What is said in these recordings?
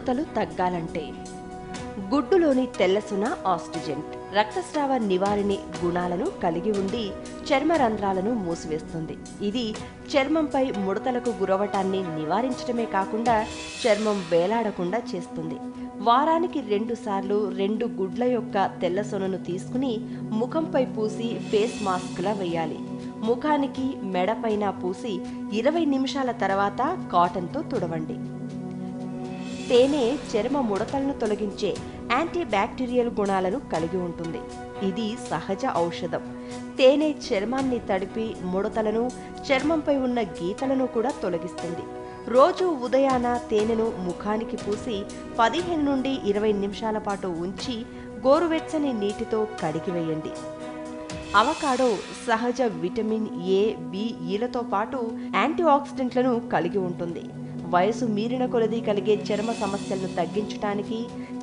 ముడతలు తగ్గాలంటే గుడ్డులోని తెల్లసున ఆస్ట్రిజెంట్ రక్తస్రావ నివారిణి గుణాలను కలిగి ఉండి చర్మ రంధ్రాలను మూసివేస్తుంది. ఇది చర్మంపై ముడతలకు గురవటాన్ని నివారించడమే కాకుండా చర్మం వేలాడకుండా చేస్తుంది. వారానికి 2 సార్లు 2 గుడ్ల యొక్క తెల్లసొనను తీసుకుని ముఖంపై పూసి ఫేస్ మాస్క్లా వేయాలి. ముఖానికి మెడపైన పూసి 20 నిమిషాల తర్వాత కాటన్తో తుడవండి. తేనె చర్మ ముడతలను తొలగించే యాంటీ బ్యాక్టీరియల్ గుణాలను కలిగి ఉంటుంది. ఇది సహజ ఔషధం. తేనె చర్మాన్ని తడిపి ముడతలను, చర్మంపై ఉన్న గీతలను కూడా తొలగిస్తుంది. రోజు ఉదయాన తేనెను ముఖానికి పూసి 15 నుండి 20 నిమిషాల పాటు ఉంచి గోరువెచ్చని నీటితో కడిగివేయండి. అవకాడో సహజ విటమిన్ ఏ, బి, ఈలతో పాటు యాంటీ ఆక్సిడెంట్లను కలిగి ఉంటుంది. వయసు మీరిన కొలది కలిగే చర్మ సమస్యలను తగ్గించడానికి,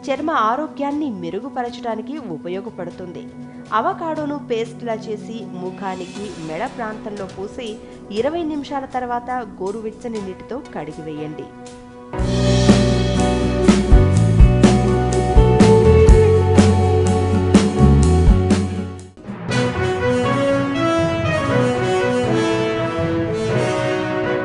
చర్మ ఆరోగ్యాన్ని మెరుగుపరచడానికి ఉపయోగపడుతుంది. అవకాడోను పేస్ట్లా చేసి ముఖానికి, మెడ ప్రాంతంలో పూసి 20 నిమిషాల తర్వాత గోరువెచ్చని నీటితో కడిగివేయండి.